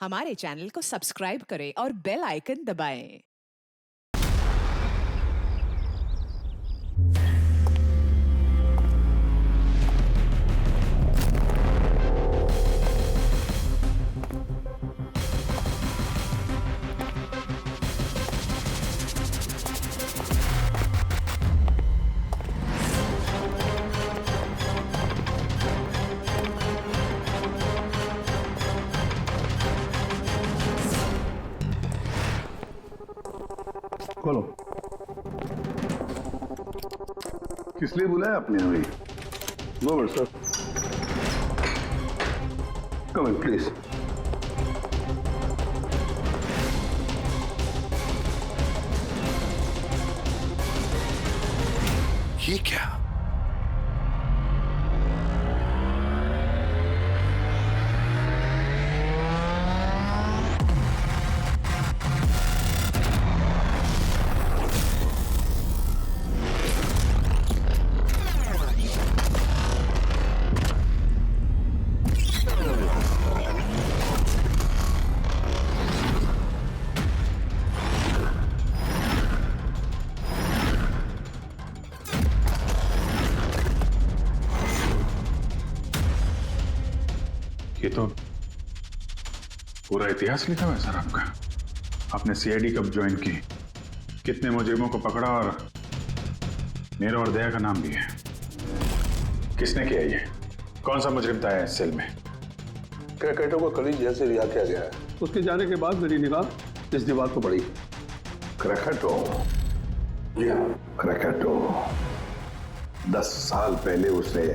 हमारे चैनल को सब्सक्राइब करें और बेल आइकन दबाएं। खोलो। किस लिए बुलाया आपने हमें? No but sir, come in please. ये क्या? ये तो पूरा इतिहास लिखा हुआ है सर आपका। आपने सीआईडी कब ज्वाइन की, कितने मुजरिमों को पकड़ा और नीरव और दया का नाम भी है। किसने किया ये? कौन सा मुजरिम था इस सेल में? क्रैकेटो को कल ही जेल से रिहा किया गया है। उसके जाने के बाद मेरी निगाह इस दीवार को पड़ी। क्रैकेटो? जी हाँ, क्रैकेटो 10 साल पहले उसे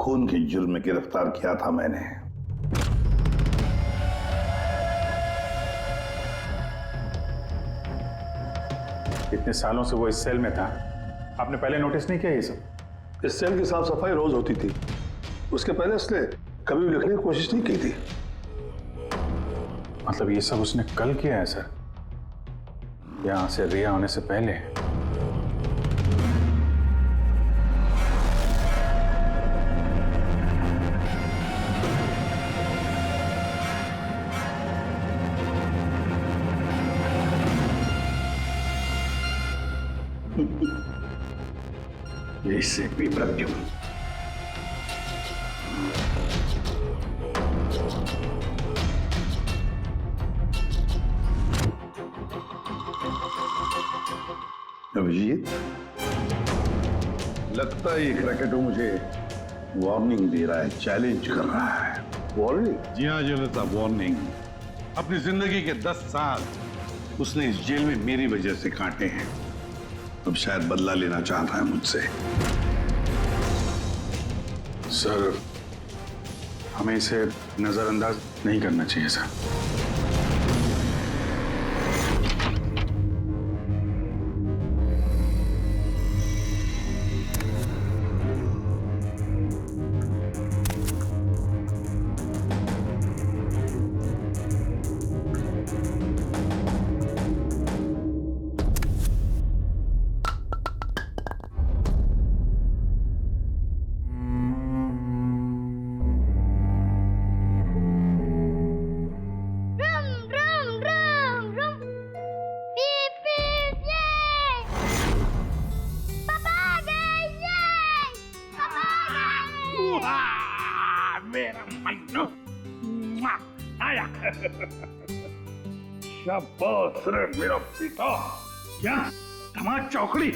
खून के जुर्म में गिरफ्तार किया था मैंने। इतने सालों से वो इस सेल में था, आपने पहले नोटिस नहीं किया ये सब? इस सेल की साफ सफाई रोज होती थी। उसके पहले उसने कभी भी लिखने की कोशिश नहीं की थी। मतलब ये सब उसने कल किया है सर, यहां से रिहा होने से पहले? इससे भी प्रत्युम अभिजीत, लगता है ये क्रैकेटो मुझे वार्निंग दे रहा है, चैलेंज कर रहा है। वार्निंग? जी हाँ जनता, वार्निंग। अपनी जिंदगी के 10 साल उसने इस जेल में मेरी वजह से काटे हैं। अब शायद बदला लेना चाहता है मुझसे। सर, हमें इसे नजरअंदाज नहीं करना चाहिए सर। मेरा मन्नू आया। शाबाश रे मेरा पिता। क्या धमाक चौकड़ी,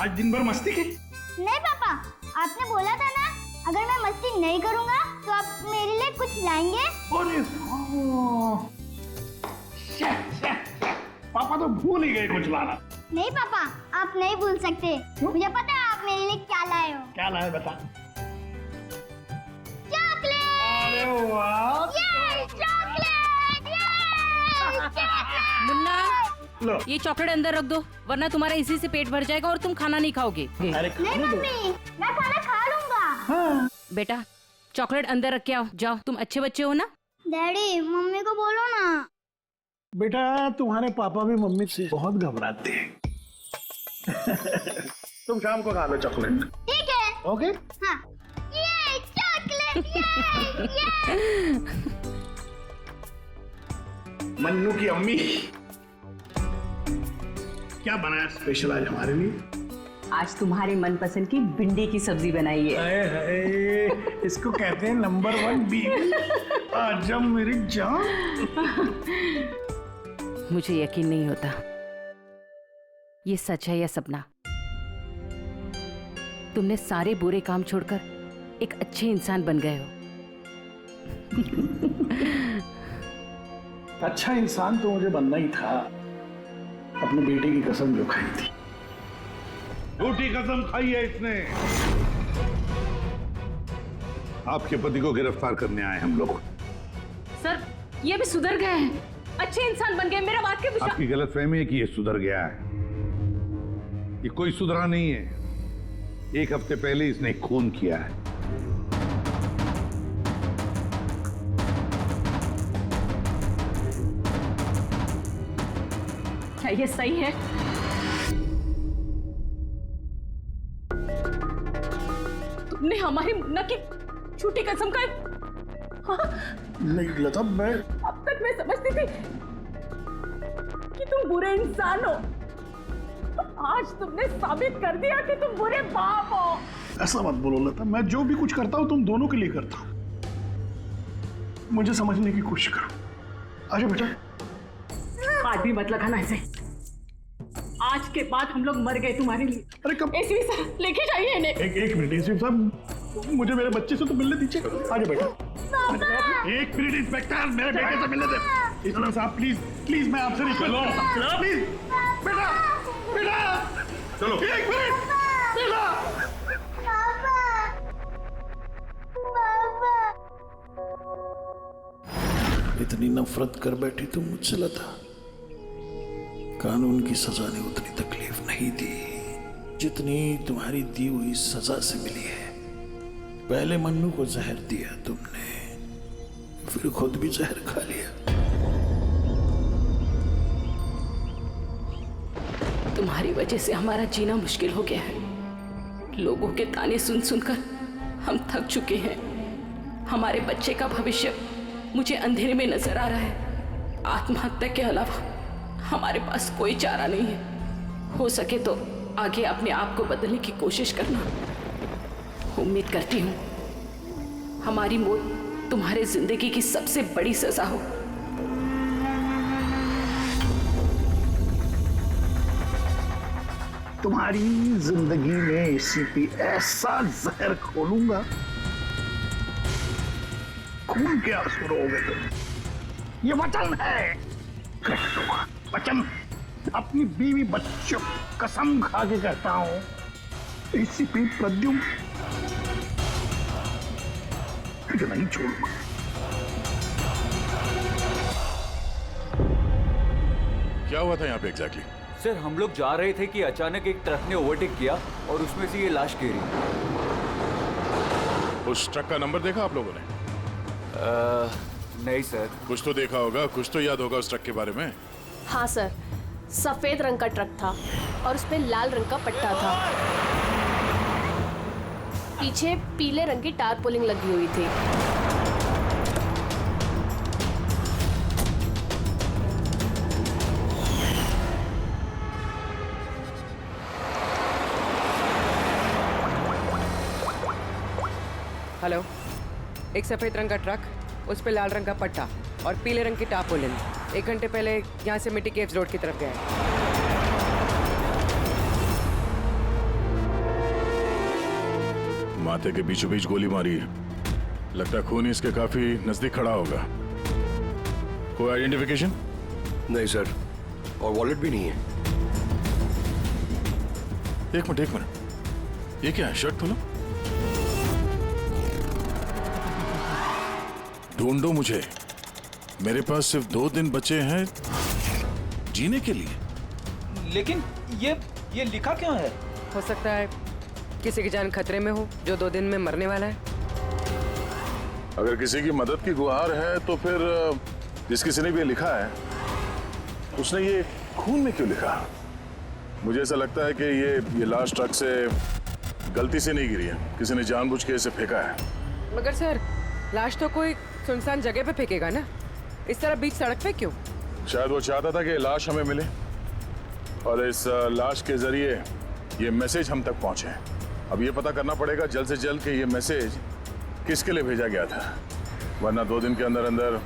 आज दिन भर मस्ती की? नहीं पापा, आपने बोला था ना अगर मैं मस्ती नहीं करूंगा तो आप मेरे लिए कुछ लाएंगे। अरे पापा तो भूल ही गए कुछ लाना। नहीं पापा, आप नहीं भूल सकते। मुझे पता है आप मेरे लिए क्या लाए हो। क्या लाए बता। चॉकलेट। अरे वाह, ये चॉकलेट, मुन्ना, लो। ये चॉकलेट अंदर रख दो, वरना तुम्हारा इसी से पेट भर जाएगा और तुम खाना नहीं खाओगे। अरे नहीं मम्मी, मैं खाना खा लूंगा। बेटा, चॉकलेट अंदर रख के आओ। जाओ, तुम अच्छे बच्चे हो ना। डैडी, मम्मी को बोलो ना। बेटा, तुम्हारे पापा भी मम्मी से बहुत घबराते हैं। तुम शाम को खा लो चॉकलेट। ठीक है। ओके। हाँ। ये चॉकलेट, ये। मन्नू की अम्मी, क्या बनाया स्पेशल आज हमारे लिए? आज तुम्हारे मनपसंद की भिंडी की सब्जी बनाई है। हाय हाय, इसको कहते हैं नंबर 1 बीवी। आजा मेरी जान। मुझे यकीन नहीं होता ये सच है या सपना। तुमने सारे बुरे काम छोड़कर एक अच्छे इंसान बन गए हो। अच्छा इंसान तो मुझे बनना ही था, अपने बेटे की कसम जो खाई थी। झूठी कसम खाई है इसने। आपके पति को गिरफ्तार करने आए हम लोग। सर ये भी सुधर गए हैं, अच्छे इंसान बन गए। मेरा बात के विश्वास। आपकी गलतफहमी है कि ये सुधर गया है। ये कोई सुधरा नहीं है। 1 हफ्ते पहले इसने खून किया है। क्या ये सही है? तुमने हमारी मुन्ना की झूठी कसम का नहीं लता, मैं अब तक मैं समझती थी कि तुम बुरे इंसान हो। आज तुमने साबित कर दिया कि तुम बुरे बाप हो। ऐसा मत बोलो लता, मैं जो भी कुछ करता हूं तुम दोनों के लिए करता हूं। मुझे समझने की कोशिश करो। आजा बेटा। हाथ भी मत लगाना ऐसे। आज के बाद हम लोग मर गए तुम्हारे लिए। अरे कब? एसपी सर लेके जाइए इन्हें। एक मिनट एसपी साहब, मुझे मेरे बच्चे से तो मिलने दीजिए। आजा बेटा। एक मिनट इंस्पेक्टर, मेरे बेटे से मिलने दे। एसपी साहब प्लीज प्लीज, मैं आपसे रिक्वेस्ट करता हूं प्लीज। बेटा बेटा चलो। 1 मिनट बेटा। इतनी नफरत कर बैठी तुम मुझसे लता। कानून की सजा ने उतनी तकलीफ नहीं दी जितनी तुम्हारी दी हुई सजा से मिली है। पहले मन्नू को जहर दिया तुमने, फिर खुद भी जहर खा लिया। तुम्हारी वजह से हमारा जीना मुश्किल हो गया है। लोगों के ताने सुन सुनकर हम थक चुके हैं। हमारे बच्चे का भविष्य मुझे अंधेरे में नजर आ रहा है। आत्महत्या के अलावा हमारे पास कोई चारा नहीं है। हो सके तो आगे अपने आप को बदलने की कोशिश करना। उम्मीद करती हूँ हमारी मौत तुम्हारे जिंदगी की सबसे बड़ी सजा हो। तुम्हारी जिंदगी में एसीपी ऐसा जहर खोलूंगा, खून के आंसू रोगे तुम। ये वचन है, कह दूंगा वचन। अपनी बीवी बच्चों कसम खा के कहता हूं, एसीपी प्रद्युम्न तुझे नहीं छोड़ूंगा। क्या हुआ था यहाँ पे एग्जैक्टली? सर हम लोग जा रहे थे कि अचानक एक ट्रक ने ओवरटेक किया और उसमें से ये लाश गिरी। उस ट्रक का नंबर देखा आप लोगों ने? नहीं सर। कुछ तो देखा होगा, कुछ तो याद होगा उस ट्रक के बारे में। हाँ सर, सफेद रंग का ट्रक था और उस पे लाल रंग का पट्टा था। पीछे पीले रंग की टारपोलिंग लगी हुई थी। हेलो, एक सफेद रंग का ट्रक, उस पे लाल रंग का पट्टा और पीले रंग की टारपोलिन 1 घंटे पहले यहाँ से मिट्टी केव्स रोड की तरफ गए। माथे के बीचों बीच गोली मारी है। लगता है खून इसके काफी नजदीक खड़ा होगा। कोई आइडेंटिफिकेशन? नहीं सर, और वॉलेट भी नहीं है। एक मिनट, ये क्या है? शर्ट खोलो, ढूंढो मुझे। मेरे पास सिर्फ 2 दिन बचे हैं जीने के लिए। लेकिन ये लिखा क्यों है? हो सकता है किसी की जान खतरे में हो जो 2 दिन में मरने वाला है। अगर किसी की मदद की गुहार है तो फिर जिस किसी ने भी ये लिखा है उसने ये खून में क्यों लिखा? मुझे ऐसा लगता है कि ये लाश ट्रक से गलती से नहीं गिरी है, किसी ने जानबूझ के इसे फेंका है। मगर सर, लाश तो कोई सुनसान जगह पे फेंकेगा ना, इस तरह बीच सड़क पे क्यों? शायद वो चाहता था कि लाश हमें मिले और इस लाश के जरिए ये मैसेज हम तक पहुंचे। अब ये पता करना पड़ेगा जल्द से जल्द कि ये मैसेज किसके लिए भेजा गया था, वरना 2 दिन के अंदर अंदर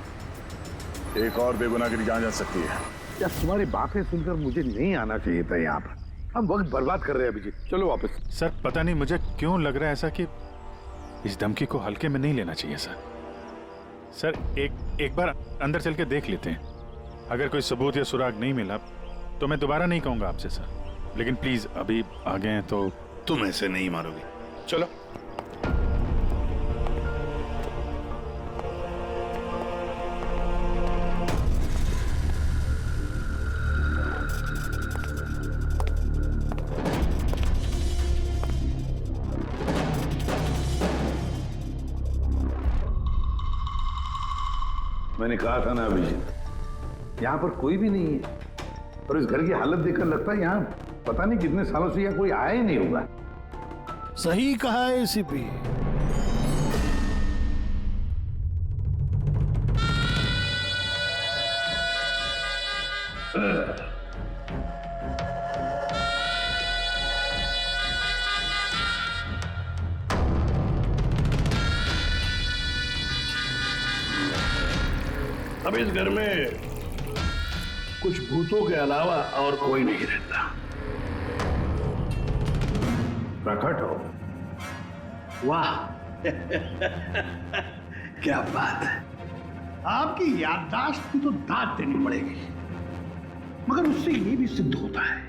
एक और बेगुनाह की जान जा सकती है। यार तुम्हारी बातें सुनकर मुझे नहीं आना चाहिए था यहाँ पर। हम वक्त बर्बाद कर रहे हैं अभिजीत, चलो वापस। सर पता नहीं मुझे क्यों लग रहा है ऐसा कि इस धमकी को हल्के में नहीं लेना चाहिए सर। सर एक बार अंदर चल के देख लेते हैं, अगर कोई सबूत या सुराग नहीं मिला तो मैं दोबारा नहीं कहूंगा आपसे सर, लेकिन प्लीज अभी आ गए हैं तो। तुम ऐसे नहीं मारोगे, चलो। मैंने कहा था ना अभिजीत, यहाँ पर कोई भी नहीं है और इस घर की हालत देखकर लगता है यहाँ पता नहीं कितने सालों से यहाँ कोई आया ही नहीं होगा। सही कहा है एसीपी। अब इस घर में कुछ भूतों के अलावा और कोई नहीं रहता। प्रकट हो। वाह क्या बात है। आपकी याददाश्त की तो दाद देनी पड़ेगी, मगर उससे ये भी सिद्ध होता है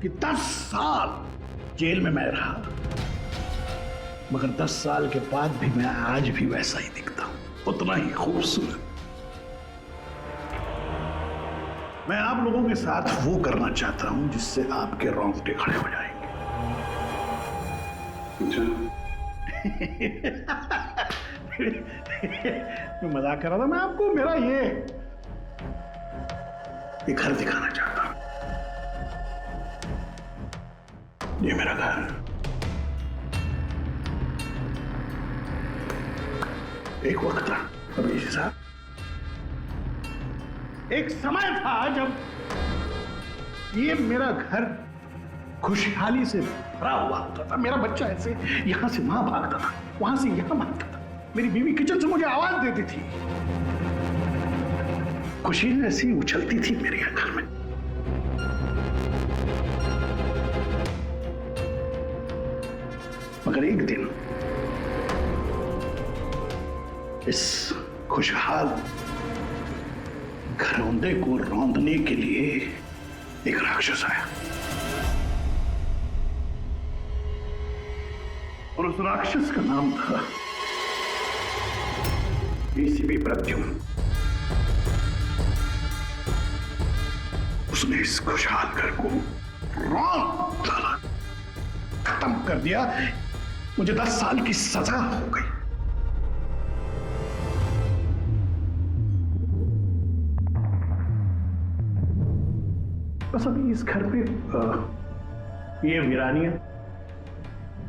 कि 10 साल जेल में मैं रहा, मगर 10 साल के बाद भी मैं आज भी वैसा ही दिखता हूं, उतना ही खूबसूरत। मैं आप लोगों के साथ वो करना चाहता हूं जिससे आपके रोंगटे खड़े हो जाएंगे। मैं मजाक कर रहा था। मैं आपको मेरा ये घर दिखाना चाहता हूं। ये मेरा घर, एक वक्त था अभिजीत साहब, एक समय था जब ये मेरा घर खुशहाली से भरा हुआ होता था। मेरा बच्चा ऐसे यहां से वहां भागता था, वहां से यहां भागता था। मेरी बीवी किचन से मुझे आवाज देती थी, खुशी ऐसी उछलती थी मेरे घर में। मगर एक दिन इस खुशहाल घरौंदे को रौंदने के लिए एक राक्षस आया, और उस राक्षस का नाम था एसीपी प्रद्युम्न। उसने इस खुशहाल घर को रौंद डाला, खत्म कर दिया। मुझे 10 साल की सजा हो गई। बस अभी इस घर पे ये वीरानियां,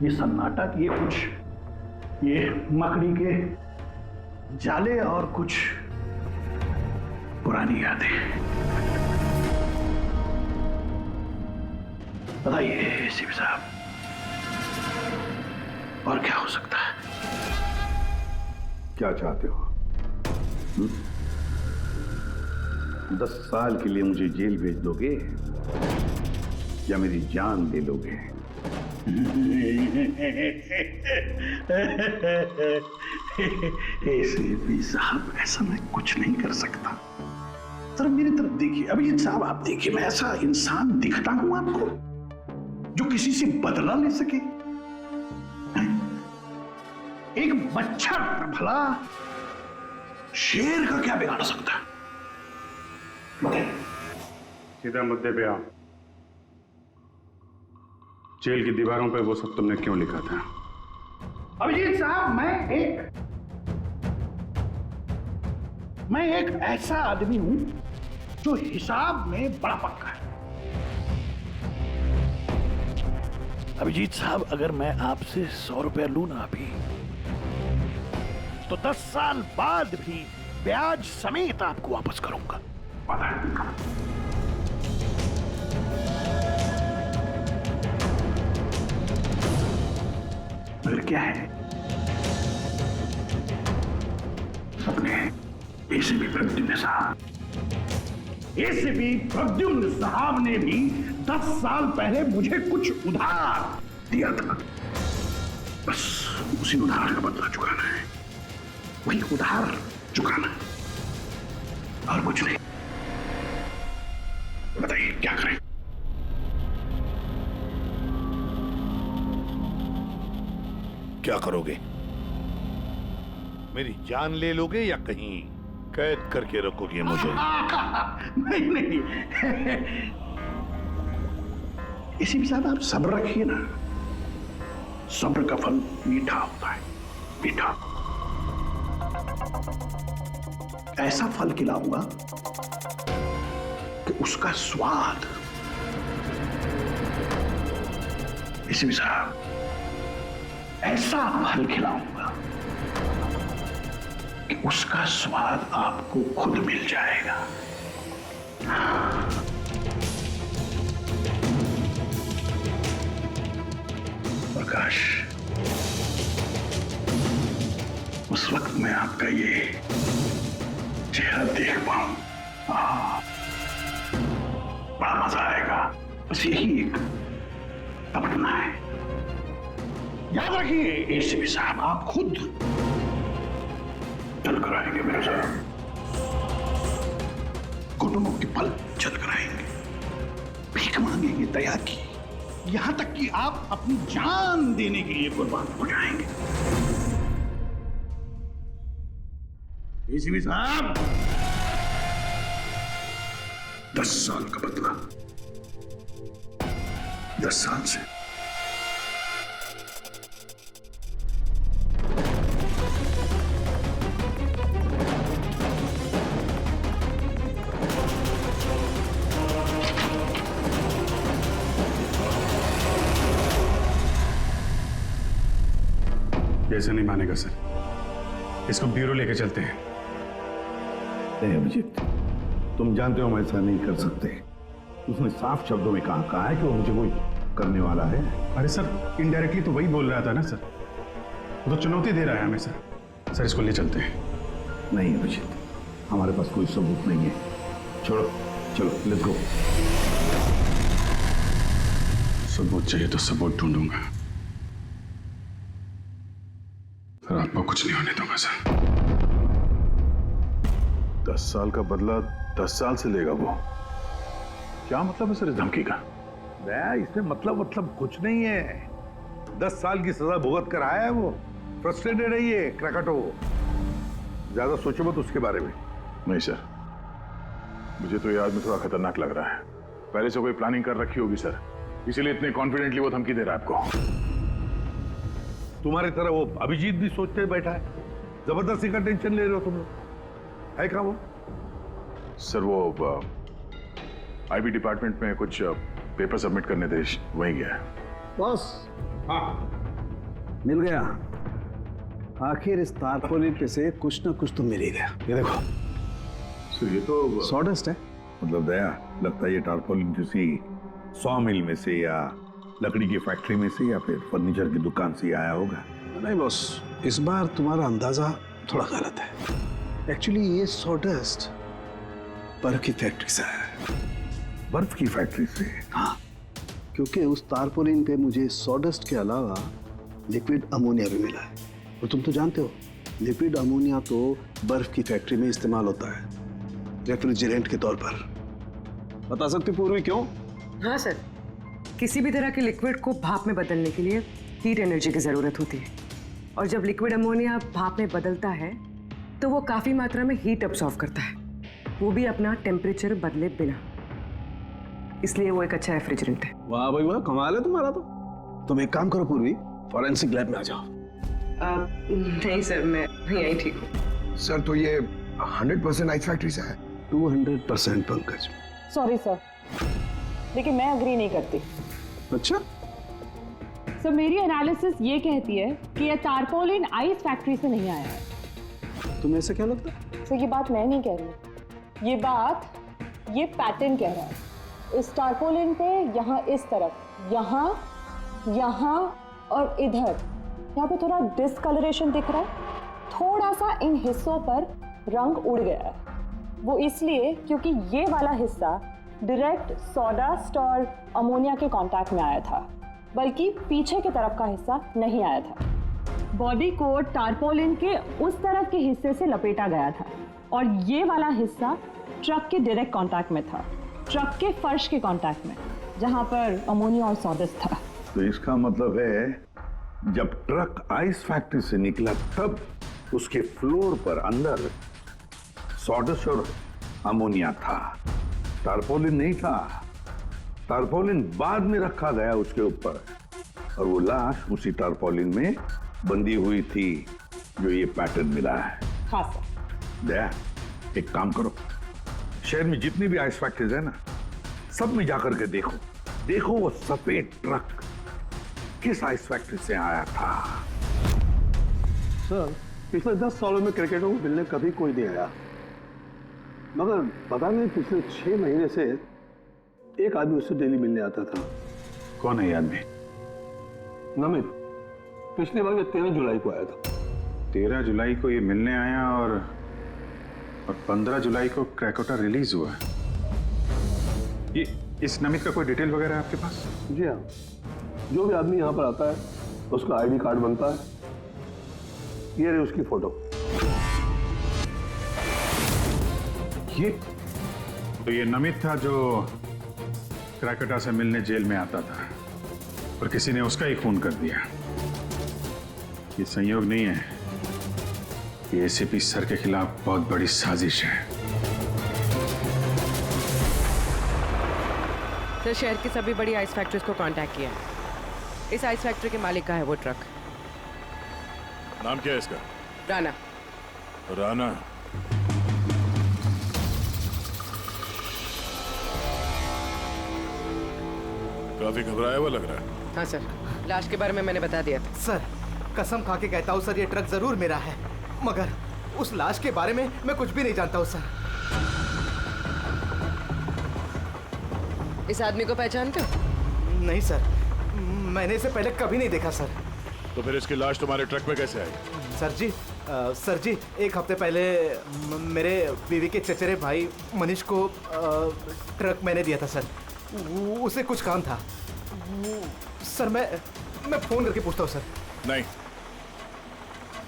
ये सन्नाटा, ये कुछ ये मकड़ी के जाले और कुछ पुरानी यादें। बताइए एसीपी साहब, और क्या हो सकता है? क्या चाहते हो? 10 साल के लिए मुझे जेल भेज दोगे या मेरी जान दे लोगे? एसीपी साहब, ऐसा मैं कुछ नहीं कर सकता। सर मेरी तरफ देखिए। अभिजीत साहब आप देखिए, मैं ऐसा इंसान दिखता हूं आपको जो किसी से बदला ले सके? एक बच्चा भला शेर का क्या बिगाड़ सकता है? सीधा मुद्दे पे आओ। जेल की दीवारों पे वो सब तुमने क्यों लिखा था? अभिजीत साहब, मैं एक ऐसा आदमी हूं जो हिसाब में बड़ा पक्का है। अभिजीत साहब, अगर मैं आपसे 100 रुपया लूं ना अभी, तो 10 साल बाद भी ब्याज समेत आपको वापस करूंगा। पता है। मगर क्या है, अपने एसीपी प्रद्युम्न साहब ने भी 10 साल पहले मुझे कुछ उधार दिया था। बस उसी उधार का बदला चुकाना है, वही उधार चुकाना है और कुछ नहीं। बताइए क्या करें? क्या करोगे? मेरी जान ले लोगे या कहीं कैद करके रखोगे मुझे? नहीं नहीं, इसी के साथ आप सब्र रखिए ना, सब्र का फल मीठा होता है, मीठा। ऐसा फल खिलाऊंगा कि उसका स्वाद, इसी के साथ ऐसा फल खिलाऊंगा कि उसका स्वाद आपको खुद मिल जाएगा। प्रकाश, उस वक्त मैं आपका ये चेहरा देख पाऊं, बड़ा मजा आएगा। बस यही एक तमन्ना है। याद रखिए एसीपी साहब, आप खुद चल कर आएंगे मेरे साथ, घुटनों के पल चल कर आएंगे, भीख मांगेंगे दया की, यहां तक कि आप अपनी जान देने के लिए कुर्बान हो जाएंगे। एसीपी साहब, 10 साल का बदला, 10 साल से। ऐसे नहीं मानेगा सर, इसको ब्यूरो लेके चलते हैं। नहीं अभिजीत, तुम जानते हो हम ऐसा नहीं कर सकते। उसने साफ शब्दों में कहा है कि वो मुझे कोई करने वाला है। अरे सर, इनडायरेक्टली तो वही बोल रहा था ना सर, वो तो चुनौती दे रहा है हमें सर। सर इसको ले चलते हैं। नहीं अभिजीत, हमारे पास कोई सबूत नहीं है। छोड़ो, चलो लेट्स गो। सबूत चाहिए तो सबूत ढूंढूंगा, फिर आपको कुछ नहीं होने दूंगा सर। 10 साल का बदला 10 साल से लेगा वो? क्या मतलब है सर इस धमकी का? इसमें मतलब कुछ नहीं है। 10 साल की सजा भुगत कर आया है वो। फ्रस्ट्रेटेड है ये क्रैकाटो। ज्यादा सोचो मत उसके बारे में। नहीं सर, मुझे तो ये आदमी थोड़ा खतरनाक लग रहा है। पहले से कोई प्लानिंग कर रखी होगी सर, इसीलिए इतने कॉन्फिडेंटली वो धमकी दे रहा है आपको। तुम्हारी तरह वो अभिजीत भी सोचते बैठा है। जबरदस्ती का टेंशन ले रहे हो तुम लोग, है क्या वो? सर वो आईबी डिपार्टमेंट में कुछ पेपर सबमिट करने थे, वहीं गया है। बस हाँ, मिल गया। आखिर इस तारपोलिन पे से कुछ ना कुछ तो मिल ही गया। ये देखो सर, ये तो सॉडस्ट है। मतलब दया, लगता है ये टारपोलिन किसी सॉ मिल में से या लकड़ी की फैक्ट्री में से या फिर फर्नीचर की दुकान से आया होगा। नहीं बॉस, इस बार तुम्हारा अंदाजा थोड़ा गलत है। एक्चुअली ये सॉडस्ट बर्फ की फैक्ट्री से है। बर्फ की फैक्ट्री से? हाँ, क्योंकि उस तारपोलिन पे मुझे सॉडस्ट के अलावा लिक्विड अमोनिया भी मिला है। और तुम तो जानते हो, लिक्विड अमोनिया तो बर्फ की फैक्ट्री में इस्तेमाल होता है रेफ्रिजरेंट के तौर पर। बता सकती पूर्वी क्यों? हाँ सर, किसी भी तरह के लिक्विड को भाप में बदलने के लिए हीट एनर्जी की ज़रूरत होती है, और जब लिक्विड अमोनिया भाप में बदलता है तो वो काफ़ी मात्रा में हीट अब्सॉर्ब करता है, वो भी अपना टेम्परेचर बदले बिना। इसलिए वो एक अच्छा रेफ्रिजरेंट है। वाह भाई वाह, कमाल है तुम्हारा तो। तुम एक काम करो पूर्वी, फॉरेंसिक लैब में आ जाओ। नहीं सर, मैं यहीं ठीक हूँ। सर तो ये 100% आइस फैक्ट्री से है? 200% पंकज। सॉरी सर, लेकिन मैं अग्री नहीं करती। अच्छा? सर मेरी एनालिसिस ये कहती है कि ये तारपोलिन आइस फैक्ट्री से नहीं आया है। तुम्हें ऐसा क्या लगता है? सर ये बात मैं नहीं कह रही, ये बात ये पैटर्न कह रहा है। इस टारपोलिन पे यहाँ इस तरफ, यहाँ यहाँ और इधर, यहाँ पे थोड़ा डिसकलरेशन दिख रहा है। थोड़ा सा इन हिस्सों पर रंग उड़ गया है। वो इसलिए क्योंकि ये वाला हिस्सा डायरेक्ट सॉडास्ट और अमोनिया के कांटेक्ट में आया था, बल्कि पीछे की तरफ का हिस्सा नहीं आया था। बॉडी को टारपोलिन के उस तरफ के हिस्से से लपेटा गया था और ये वाला हिस्सा ट्रक के डायरेक्ट कांटेक्ट में था, ट्रक के फर्श के कांटेक्ट में, जहां पर अमोनिया और सॉडस्ट था। तो इसका मतलब है जब ट्रक आइस फैक्ट्री से निकला तब उसके फ्लोर पर अंदर सॉडस्ट और अमोनिया था, टारपोलिन नहीं था। टारपोलिन बाद में रखा गया उसके ऊपर और वो लाश उसी टारपोलिन में बंधी हुई थी जो ये पैटर्न मिला है। हाँ सर। दया, एक काम करो, शहर में जितनी भी आइस फैक्ट्रीज है ना, सब में जाकर के देखो वो सफेद ट्रक किस आइस फैक्ट्री से आया था। सर, पिछले 10 सालों में क्रिकेटरों को मिलने कभी कोई नहीं आया, मगर पता नहीं पिछले 6 महीने से एक आदमी उससे डेली मिलने आता था। कौन है ये आदमी? नमित, पिछले बार ये 13 जुलाई को आया था। 13 जुलाई को ये मिलने आया और 15 जुलाई को क्रैकोटा रिलीज हुआ। ये इस नमित का कोई डिटेल वगैरह है आपके पास? जी हाँ, जो भी आदमी यहाँ पर आता है उसका आईडी कार्ड बनता है। ये रही उसकी फोटो। ये नमित था जो क्रैकोटा से मिलने जेल में आता था और किसी ने उसका ही खून कर दिया। ये संयोग नहीं है, ये एसीपी सर के खिलाफ बहुत बड़ी साजिश है। सर, शहर की सभी बड़ी आइस फैक्ट्रीज को कांटेक्ट किया है। इस आइस फैक्ट्री के मालिक का है वो ट्रक। नाम क्या है इसका? राणा। राणा। काफी घबराया हुआ लग रहा है। हाँ सर, लाश के बारे में मैंने बता दिया था। सर, कसम खा के कहता हूँ सर, ये ट्रक जरूर मेरा है, मगर उस लाश के बारे में मैं कुछ भी नहीं जानता हूँ सर। इस आदमी को पहचानते हो? नहीं सर, मैंने इसे पहले कभी नहीं देखा सर। तो फिर इसकी लाश तुम्हारे ट्रक में कैसे आई? सर जी, एक हफ्ते पहले मेरे बीवी के चचेरे भाई मनीष को ट्रक मैंने दिया था सर। उसे कुछ काम था सर। मैं फोन करके पूछता हूँ सर। नहीं,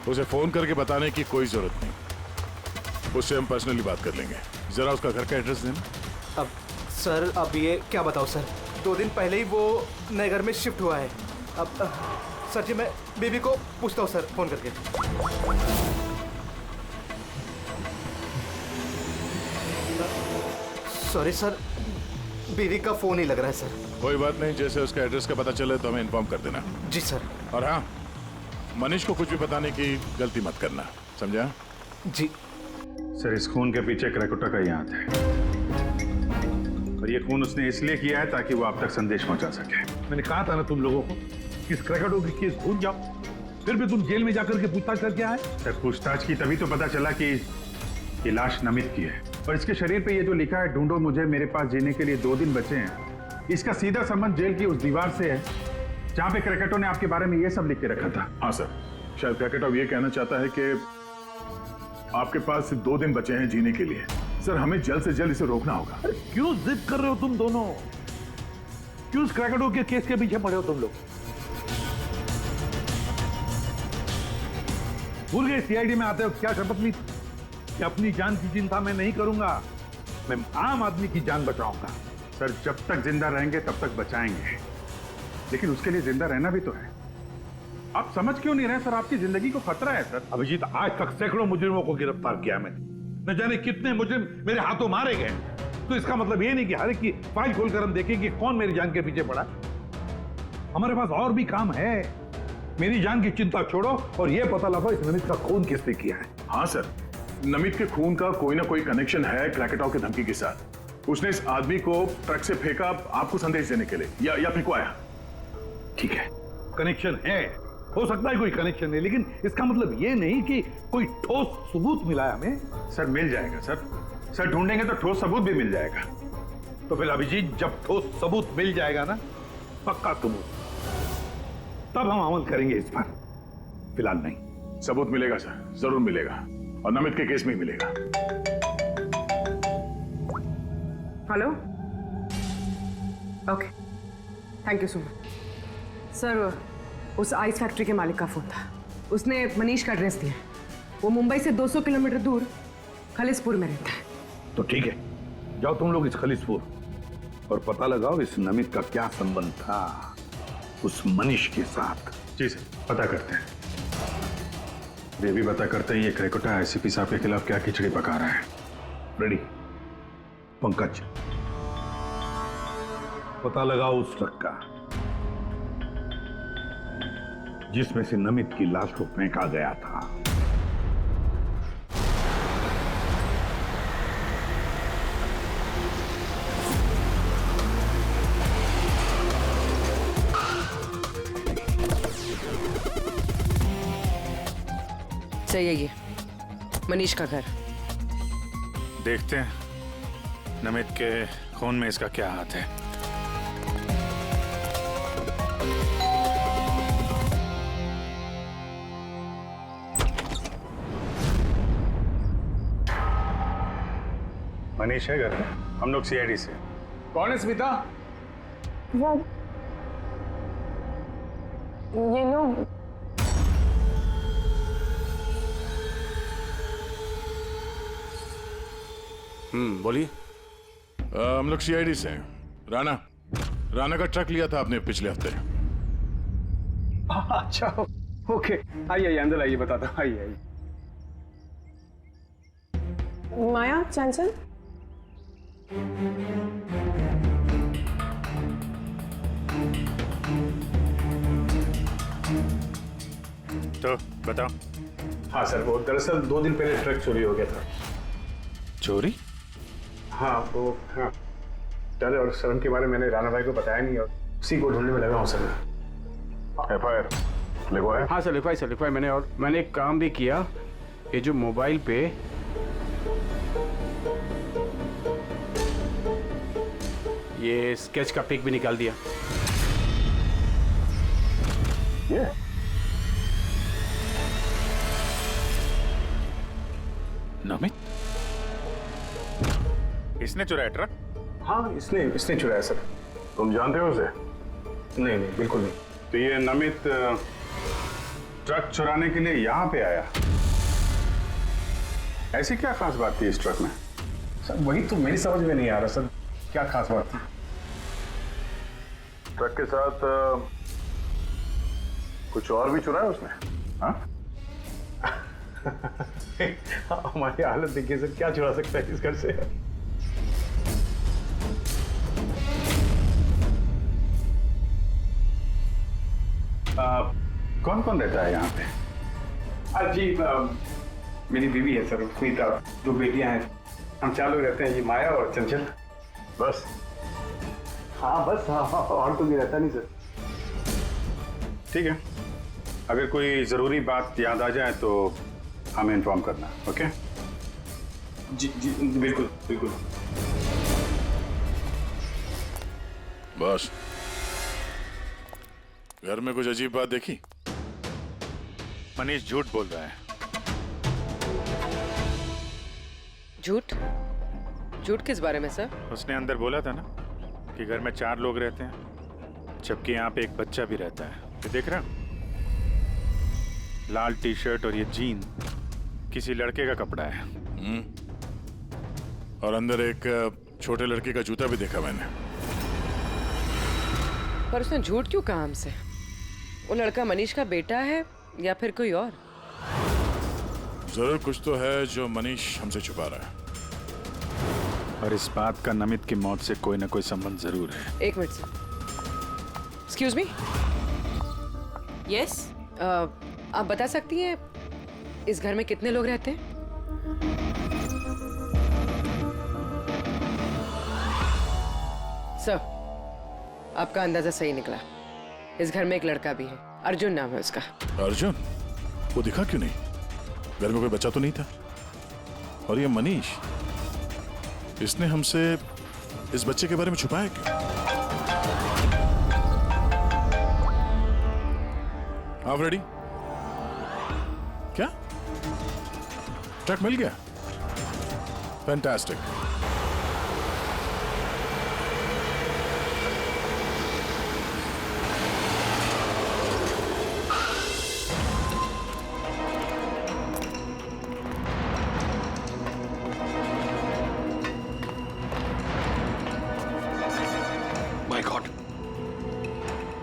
उसे फोन करके बताने की कोई जरूरत नहीं, उससे हम पर्सनली बात कर लेंगे। जरा उसका घर का एड्रेस देना। अब सर, अब ये क्या बताऊँ सर, 2 दिन पहले ही वो नए घर में शिफ्ट हुआ है। अब सर जी, मैं बीबी को पूछता हूँ सर फोन करके। सॉरी सर, बीवी का फोन ही लग रहा है सर। कोई बात नहीं, जैसे उसका एड्रेस का पता चले तो हमें इन्फॉर्म कर देना। जी सर। और हाँ, मनीष को कुछ भी बताने की गलती मत करना, समझा? जी सर, इस खून के पीछे क्रैकोटा का ही हाथ है और ये खून उसने इसलिए किया है ताकि वो आप तक संदेश पहुंचा सके। मैंने कहा था ना तुम लोगों को, इस क्रैकोटा की केस भूल जाओ, फिर भी तुम जेल में जाकर के पूछताछ करके आए। सर, पूछताछ की तभी तो पता चला कि ये लाश नमित की है और इसके शरीर पे ये जो लिखा है, ढूंढो मुझे, मेरे पास जीने के लिए 2 दिन बचे हैं, इसका सीधा संबंध जेल की उस दीवार से है जहां पे क्रैकोटा ने आपके बारे में ये सब लिख के रखा था। हाँ सर, शायद क्रैकोटा ये कहना चाहता है कि आपके पास सिर्फ 2 दिन बचे हैं जीने के लिए। सर, हमें जल्द से जल्द इसे रोकना होगा। क्यों जिद कर रहे हो तुम दोनों? क्यों क्रैकोटा के केस के पीछे पड़े हो तुम लोग? भूल गए सीआईडी में आते हो क्या शपथ ली कि अपनी जान की चिंता मैं नहीं करूंगा, मैं आम आदमी की जान बचाऊंगा। सर, जब तक जिंदा रहेंगे तब तक बचाएंगे, लेकिन उसके लिए जिंदा रहना भी तो है। आप समझ क्यों नहीं रहे सर? आपकी जिंदगी को खतरा है सर। अभिजीत, आज तक सैकड़ों मुजरिमों को गिरफ्तार किया मैंने, न जाने कितने मुजरिम मेरे हाथों मारे गए। तो इसका मतलब ये नहीं कि हर एक की फाइल खोलकर हम देखें कि कौन मेरी जान के पीछे पड़ा। हमारे पास और भी काम है। मेरी जान की चिंता छोड़ो और ये पता लगाओ इस नमित का खून किसने किया है। हाँ सर, नमित के खून का कोई ना कोई कनेक्शन है क्रैकोटा की धमकी के साथ। उसने इस आदमी को ट्रक से फेंका आपको संदेश देने के लिए, या फेंकवाया। ठीक है, कनेक्शन है, हो सकता है कोई कनेक्शन है, लेकिन इसका मतलब ये नहीं कि कोई ठोस सबूत मिला है हमें। सर मिल जाएगा सर ढूंढेंगे तो ठोस सबूत भी मिल जाएगा। तो फिर अभिजीत, जब ठोस सबूत मिल जाएगा ना, पक्का सबूत, तब हम अमल करेंगे इस पर, फिलहाल नहीं। सबूत मिलेगा सर, जरूर मिलेगा, और नमित के केस में ही मिलेगा। Hello, okay, thank you so much. Sir, उस आइस फैक्ट्री के मालिक का फोन था। उसने मनीष का एड्रेस दिया। वो मुंबई से 200 किलोमीटर दूर खलिसपुर में रहता है। तो ठीक है, जाओ तुम लोग इस खलिसपुर और पता लगाओ इस नमित का क्या संबंध था उस मनीष के साथ। जी सर, पता करते हैं। वे भी पता करते हैं ये क्रेकोटा आईसीपी साहब के खिलाफ क्या खिचड़ी पका रहा है। रेडी? पंकज, पता लगाओ उस ट्रक का जिसमें से नमित की लाश को फेंका गया था। सही है ये मनीष का घर। देखते हैं नमित के खून में इसका क्या हाथ है। मनीष है घर में, हम लोग सीआईडी से। कौन है स्मिता? ये लोग बोलिए। हम लोग सीआईडी से हैं। राणा का ट्रक लिया था आपने पिछले हफ्ते। अच्छा, ओके, आइए अंदर आइए, बताता हूँ, आइए। माया, चंचल, तो बताओ। हाँ सर, वो दरअसल 2 दिन पहले ट्रक चोरी हो गया था। चोरी? हाँ, वो हाँ, डर और शर्म के बारे में मैंने राणा भाई को बताया नहीं और उसी को ढूंढने में लगा हूँ सर। एफआईआर लिखवाया? हाँ सर, लिखवाई मैंने, और मैंने एक काम भी किया। ये जो मोबाइल पे ये स्केच का पिक भी निकाल दिया। ये नमित इसने चुराया ट्रक? हाँ, इसने चुराया सर। तुम जानते हो उसे? नहीं, बिल्कुल नहीं। तो ये नमित ट्रक चुराने के लिए यहाँ पे आया? ऐसी क्या खास बात थी इस ट्रक में? सर वही तो मेरी समझ में नहीं आ रहा सर, क्या खास बात थी? ट्रक के साथ कुछ और भी चुराया उसने? हाँ? हमारी हालत देखिए सर, क्या चुरा सकता है इस घर से? कौन कौन रहता है यहाँ पे? जी, मेरी बीवी है सर, स्मिता, 2 बेटियां हैं। हम 4 लोग रहते हैं, ये माया और चंचल। बस? हाँ बस, हाँ, और तो भी रहता नहीं सर। ठीक है, अगर कोई जरूरी बात याद आ जाए तो हमें इन्फॉर्म करना। ओके? जी, बिल्कुल। बस, घर में कुछ अजीब बात देखी? मनीष झूठ बोल रहा है। झूठ किस बारे में सर? उसने अंदर बोला था ना कि घर में 4 लोग रहते हैं, जबकि यहाँ पे एक बच्चा भी रहता है। ये देख रहा? लाल टी-शर्ट और ये जीन किसी लड़के का कपड़ा है। और अंदर एक छोटे लड़के का जूता भी देखा मैंने। पर उसने झूठ क्यों कहा हमसे? वो लड़का मनीष का बेटा है या फिर कोई और? जरूर कुछ तो है जो मनीष हमसे छुपा रहा है। और इस बात का नमित की मौत से कोई ना कोई संबंध जरूर है। एक minute sir, excuse me. Yes, आप बता सकती हैं इस घर में कितने लोग रहते हैं? सर, आपका अंदाजा सही निकला। इस घर में एक लड़का भी है अर्जुन नाम है उसका। अर्जुन? वो दिखा क्यों नहीं? घर में कोई बच्चा तो नहीं था? और ये मनीष, इसने हमसे इस बच्चे के बारे में छुपाया क्यों? आप रेडी? क्या? ट्रक मिल गया? फैंटास्टिक। माय गॉड,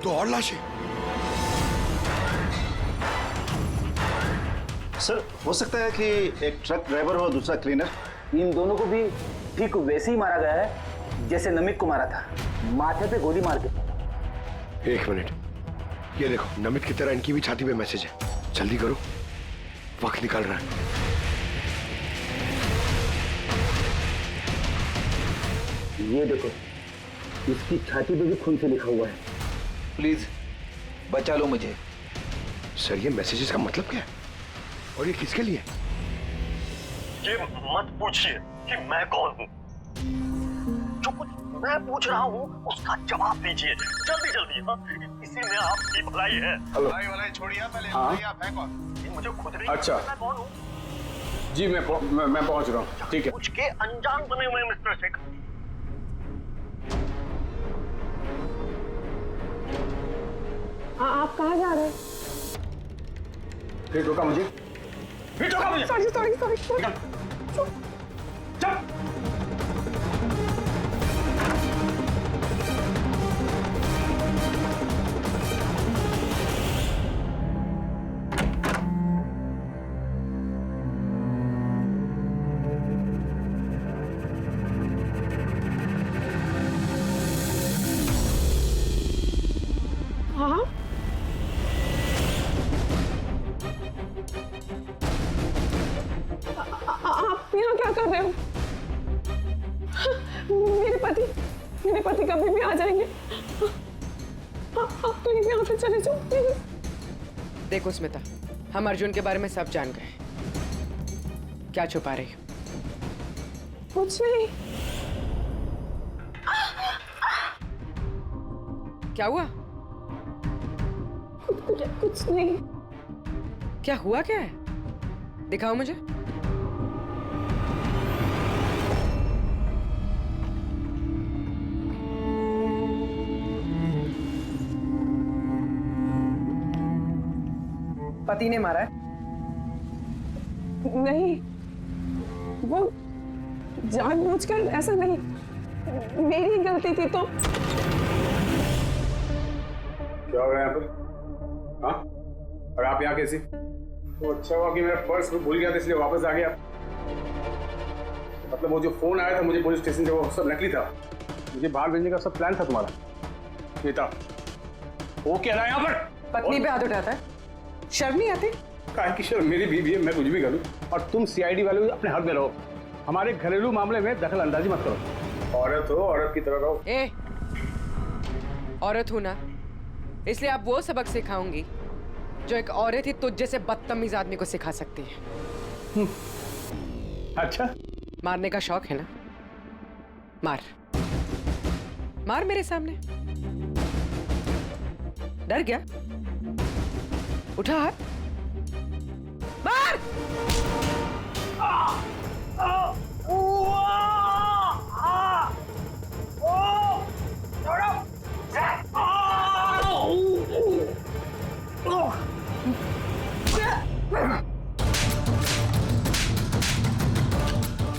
तो और लाशें। सर, हो सकता है कि एक ट्रक ड्राइवर और दूसरा क्लीनर, इन दोनों को भी ठीक वैसे ही मारा गया है जैसे नमित को मारा था, माथे पे गोली मार के। एक मिनट, ये देखो, नमित की तरह इनकी भी छाती पे मैसेज है। जल्दी करो, वक्त निकल रहा है। ये देखो, इसकी छाती पे भी खून से लिखा हुआ है, प्लीज बचा लो मुझे। सर, ये मैसेजेस का मतलब क्या है और ये किसके लिए? ये मत पूछिए कि मैं कौन हूँ। जो कुछ मैं पूछ रहा हूँ उसका जवाब दीजिए जल्दी जल्दी। हाँ, इसी में आपकी भलाई है। भलाई छोड़िए पहले। हाँ? आप हैं कौन? ये मुझे खुद नहीं अच्छा, मैं कौन हूँ? जी मैं पहुंच रहा हूँ। ठीक है। पूछ के अनजान बने हुए मिस्टर शेखर। आप कहाँ जा रहे हैं? फिर रोका मुझे। सॉरी। हाँ, आप यहाँ क्या कर रहे हो? मेरे पति कभी भी आ जाएंगे। आप प्लीज यहाँ से चले जाओ प्लीज। देखो स्मिता, हम अर्जुन के बारे में सब जान गए। क्या छुपा रही? कुछ नहीं। क्या हुआ? कुछ नहीं। क्या हुआ? क्या है? दिखाओ मुझे। पति ने मारा है? नहीं, वो जानबूझकर ऐसा नहीं, मेरी गलती थी। तो क्या हो गया यहाँ पर? हाँ? और आप यहाँ कैसी? तो अच्छा हुआ कि मेरा पर्स भूल गया था इसलिए वापस आ गया। मतलब वो जो फोन आया था मुझे पुलिस स्टेशन से, वो सब नकली था। मुझे बाहर भेजने का सब प्लान था तुम्हारा। ये था वो क्या रहा है यहाँ पर? पत्नी पे हाथ उठाता है? शर्म नहीं आती? काहे की शर्म? मेरी बीवी है, मैं कुछ भी करूँ। और तुम सीआईडी वाले अपने हक में रहो। हमारे घरेलू मामले में दखल अंदाजी मत करो। औरत हो, औरत की तरह रहो। ए, औरत हूं ना, इसलिए आप वो सबक सिखाऊंगी जो एक औरत ही तुझ जैसे बदतमीज आदमी को सिखा सकती है। अच्छा, मारने का शौक है ना? मार मार मेरे सामने। डर गया? उठा हाथ, मार।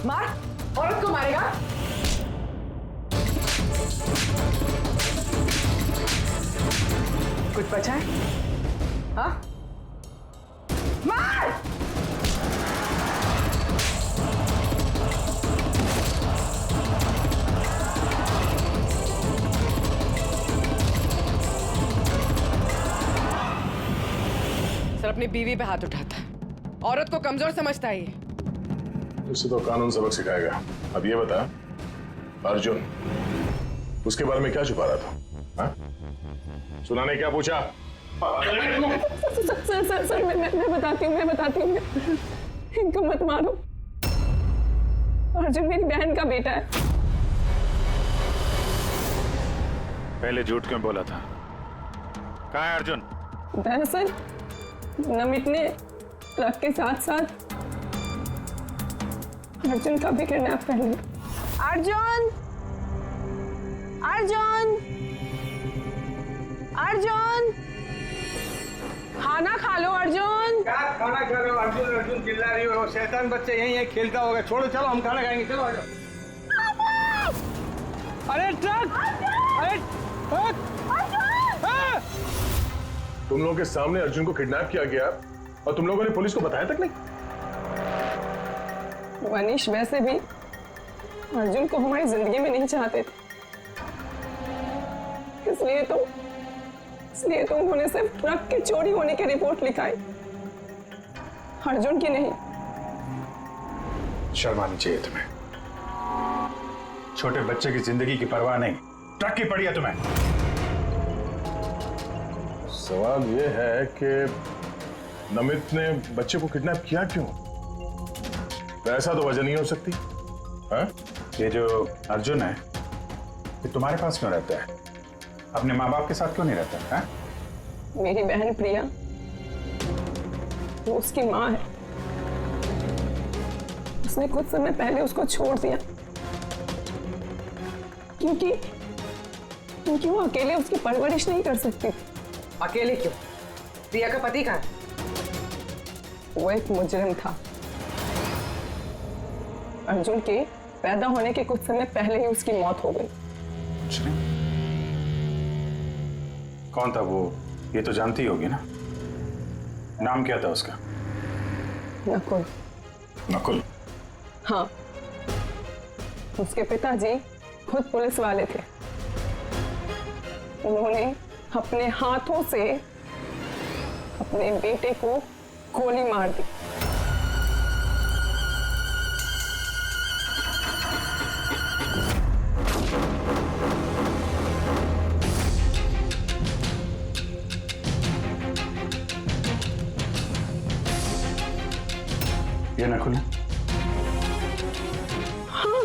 मार, औरत को मारेगा? कुछ बचा है? हाँ? मार! सर अपनी बीवी पे हाथ उठाता है, औरत को कमजोर समझता है ये। उसे तो कानून सबक सिखाएगा। अब ये बता, अर्जुन उसके बारे में क्या छुपा रहा था? हाँ? सुना ने क्या पूछा? सर मैं बताती हूँ इनको मत मारो। अर्जुन मेरी बहन का बेटा है। पहले झूठ क्यों बोला था? कहाँ है अर्जुन? दरअसल नमित ने ट्रक के साथ साथ अर्जुन का भी किडनैप कर लिया। अर्जुन अर्जुन अर्जुन खाना खा लो अर्जुन। क्या खाना खा रहे हो? अर्जुन अर्जुन चिल्ला रही हो। शैतान बच्चे यहीं है, खेलता होगा। छोड़ो, चलो हम खाना खाएंगे। चलो आ जाओ। अरे ट्रक! अरे तुम लोगों के सामने अर्जुन को किडनैप किया गया और तुम लोगों ने पुलिस को बताया तक नहीं? मनीष वैसे भी अर्जुन को हमारी जिंदगी में नहीं चाहते थे, इसलिए तो उन्होंने सिर्फ ट्रक के चोरी होने की रिपोर्ट लिखाई, अर्जुन की नहीं। शर्म आनी चाहिए तुम्हें। छोटे बच्चे की जिंदगी की परवाह नहीं, ट्रक की पड़ी है तुम्हें। सवाल ये है कि नमित ने बच्चे को किडनैप किया क्यों? ऐसा तो वजह नहीं हो सकती। हाँ? ये जो अर्जुन है ये तुम्हारे पास क्यों रहता है? अपने माँ बाप के साथ क्यों नहीं रहता है? मेरी बहन प्रिया वो उसकी माँ है, उसने कुछ समय पहले उसको छोड़ दिया क्योंकि वो अकेले उसकी परवरिश नहीं कर सकती। अकेले क्यों? प्रिया का पति कहाँ है? वो एक मुजरिम था। अर्जुन के पैदा होने के कुछ समय पहले ही उसकी मौत हो गई। कौन था वो? ये तो जानती होगी ना। नाम क्या था उसका? नकुल। नकुल? हाँ, उसके पिताजी खुद पुलिस वाले थे। उन्होंने अपने हाथों से अपने बेटे को गोली मार दी। ये नकुल? हाँ,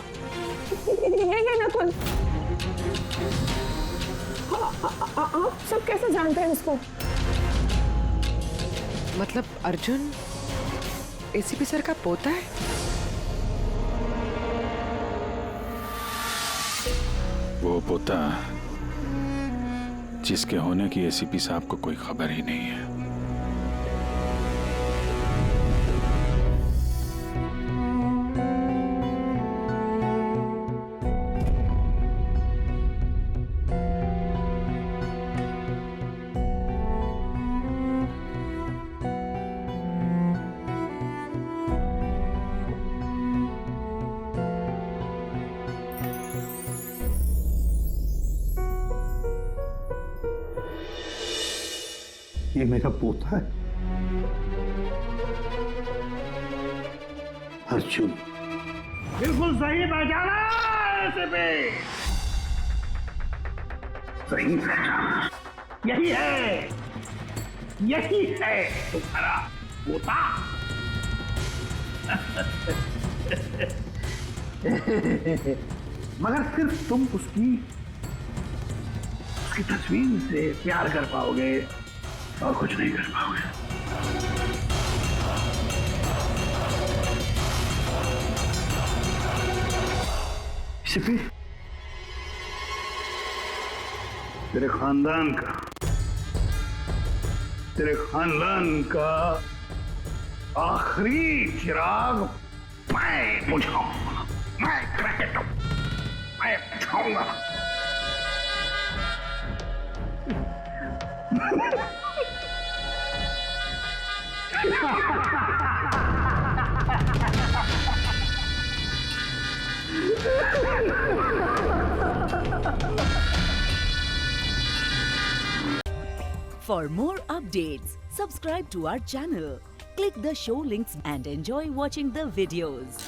ये नकुल। आप सब कैसे जानते हैं उसको? मतलब अर्जुन एसीपी सर का पोता है? वो पोता जिसके होने की एसीपी साहब को कोई खबर ही नहीं है। ये मेरा पोता है अर्जुन। बिल्कुल सही पहचाना एसीपी। सही पहचाना। यही है तुम्हारा पोता। मगर सिर्फ तुम उसकी तस्वीर से प्यार कर पाओगे और कुछ नहीं कर पाओगे। सिर्फ तेरे खानदान का आखिरी चिराग मैं बुझाऊंगा। मैं बुझाऊंगा। For more updates, subscribe to our channel, click the show links and enjoy watching the videos.